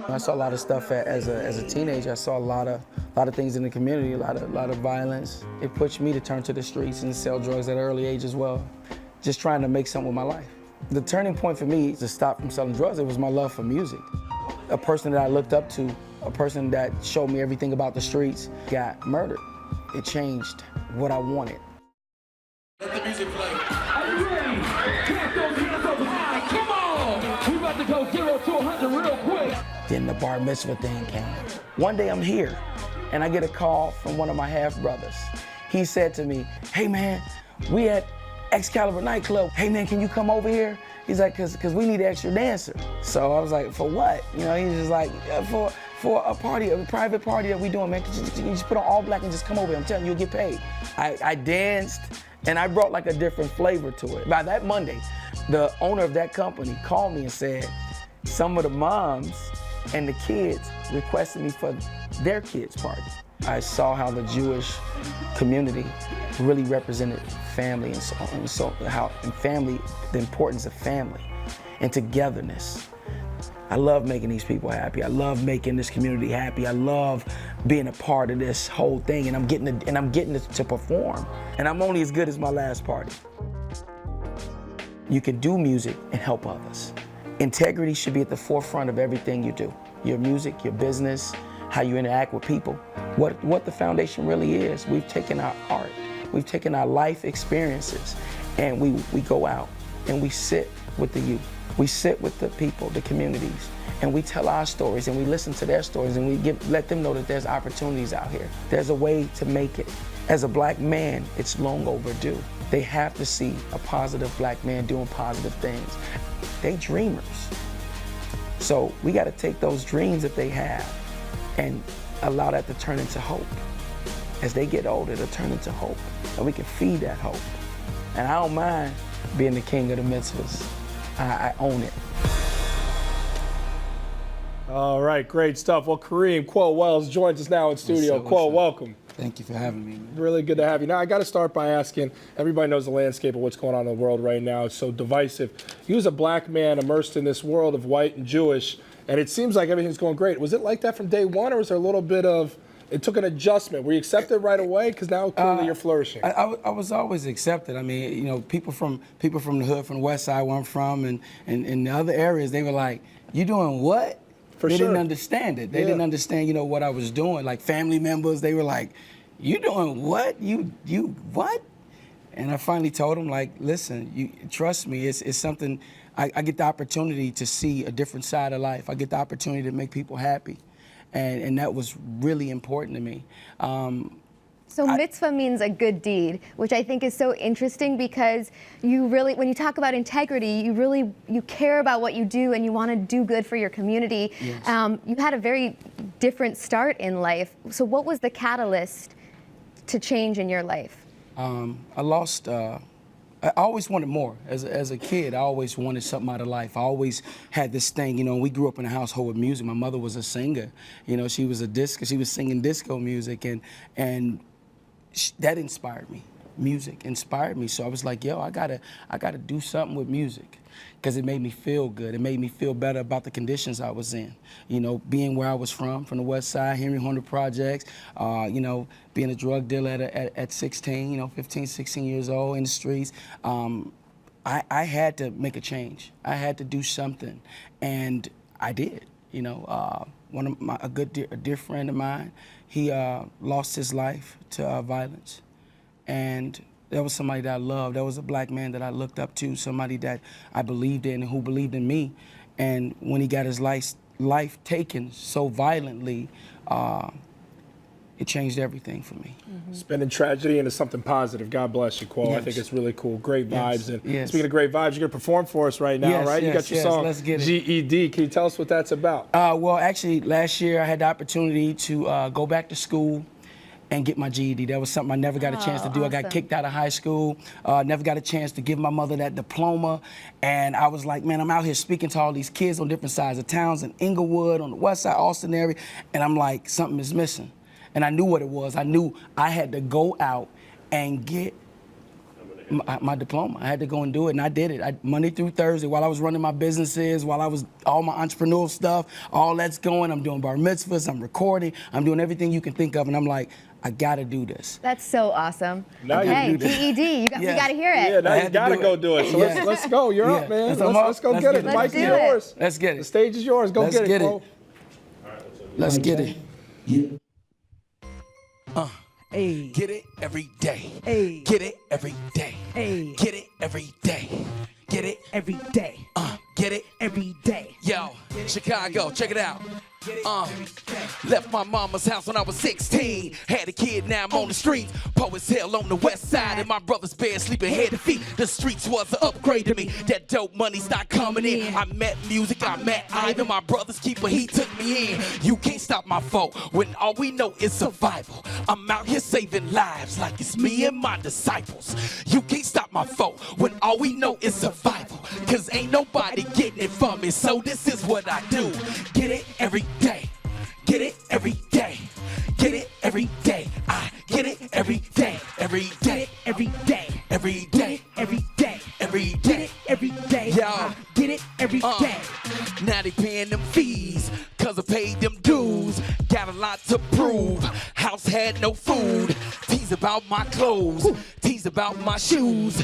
I saw a lot of stuff as a teenager. I saw a lot of things in the community, a lot of violence. It pushed me to turn to the streets and sell drugs at an early age as well, just trying to make something with my life. The turning point for me to stop from selling drugs, it was my love for music. A person that I looked up to, a person that showed me everything about the streets, got murdered. It changed what I wanted. Let the music play. Are you ready? Clap those hands up high. Come on! We about to go 0 to 100 real quick. Then the bar mitzvah thing came. One day I'm here, and I get a call from one of my half-brothers. He said to me, hey man, we at Excalibur nightclub. Hey man, can you come over here? He's like, cause we need an extra dancer. So I was like, for what? You know, he's just like, for a party, a private party that we doing, man. You just put on all black and just come over. I'm telling you, you'll get paid. I danced, and I brought like a different flavor to it. By that Monday, the owner of that company called me and said, some of the moms and the kids requested me for their kids' party. I saw how the Jewish community really represented family, and so how in family, the importance of family and togetherness. I love making these people happy. I love making this community happy. I love being a part of this whole thing, and I'm getting to perform. And I'm only as good as my last party. You can do music and help others. Integrity should be at the forefront of everything you do. Your music, your business, how you interact with people. What the foundation really is. We've taken our art, we've taken our life experiences, and we go out and we sit with the youth. We sit with the people, the communities, and we tell our stories and we listen to their stories, and we let them know that there's opportunities out here. There's a way to make it. As a black man, it's long overdue. They have to see a positive black man doing positive things. They dreamers. So we got to take those dreams that they have and allow that to turn into hope. As they get older, to turn into hope, and we can feed that hope. And I don't mind being the king of the mitzvahs. I own it. All right, great stuff. Well, Kareem, Kwoe Wells joins us now in studio. Kwoe, welcome. Thank you for having me, man. Really good to have you. Now, I got to start by asking, everybody knows the landscape of what's going on in the world right now. It's so divisive. You as a black man immersed in this world of white and Jewish, and it seems like everything's going great. Was it like that from day one, or was there a little bit of, it took an adjustment? Were you accepted right away? Because now clearly you're flourishing. I was always accepted. I mean, you know, people from the hood, from the west side where I'm from, and in the other areas, they were like, you doing what? They didn't understand it. They didn't understand, you know, what I was doing. Like family members, they were like, you doing what? You what? And I finally told them, like, listen, you trust me, it's something, I get the opportunity to see a different side of life. I get the opportunity to make people happy. And that was really important to me. So mitzvah means a good deed, which I think is so interesting because you really, when you talk about integrity, you care about what you do and you want to do good for your community. Yes. You had a very different start in life. So what was the catalyst to change in your life? I always wanted more. As a kid, I always wanted something out of life. I always had this thing, you know, we grew up in a household with music. My mother was a singer. You know, she was singing disco music, and that inspired me. Music inspired me. So I was like, yo, I gotta do something with music, because it made me feel good. It made me feel better about the conditions I was in. You know, being where I was from the West Side, Henry Horner Projects, you know, being a drug dealer at 16, you know, 15, 16 years old in the streets. I had to make a change. I had to do something, and I did. You know, a dear friend of mine, he lost his life to violence, and that was somebody that I loved. That was a black man that I looked up to, somebody that I believed in and who believed in me. And when he got his life taken so violently, it changed everything for me. Mm-hmm. Spending tragedy into something positive. God bless you, Kwoe. Yes. I think it's really cool. Great vibes. Yes. And speaking of great vibes, you're going to perform for us right now, right? You got your song, Let's get it. GED. Can you tell us what that's about? Well, actually, last year I had the opportunity to go back to school and get my GED. That was something I never got a chance to do. Awesome. I got kicked out of high school, never got a chance to give my mother that diploma. And I was like, man, I'm out here speaking to all these kids on different sides of towns, in Inglewood, on the west side, Austin area, and I'm like, something is missing. And I knew what it was. I knew I had to go out and get my diploma. I had to go and do it, and I did it. Monday through Thursday, while I was running my businesses, while I was all my entrepreneurial stuff, all that's going. I'm doing bar mitzvahs, I'm recording, I'm doing everything you can think of, and I'm like, I gotta do this. That's so awesome. Now okay, you do this. GED, we gotta hear it. Yeah, now you to gotta do go it. do it. So Yeah. let's go. You're Yeah. up, man. Let's Let's go Let's get get it. The it. mic's Let's do it. yours. Let's get it. The stage is yours. Go Let's get it, get it. Kwoe. Let's get it. Hey. Get it every day. Hey. Get it every day. Hey. Get it every day. Get it Every day. get it. Every day. Yo, Chicago, check it out. Left my mama's house when I was 16. Had a kid, now I'm on the streets. Poor as hell on the west side, in my brother's bed, sleeping head to feet. The streets was an upgrade to me. That dope money started coming in. I met music, I met Ivan, my brother's keeper, he took me in. You can't stop my foe when all we know is survival. I'm out here saving lives like it's me and my disciples. You can't stop my foe when all we know is survival. Cause ain't nobody getting it from me, so this is what I do. Get it every day. Get it every day. Get it every day. I get it every day. Every day. Every day. Every day. Every day. Every day. Every day. Yo. Get it every day. Now they paying them fees, cause I paid them dues. Got a lot to prove. House had no food. Tease about my clothes. Tease about my shoes.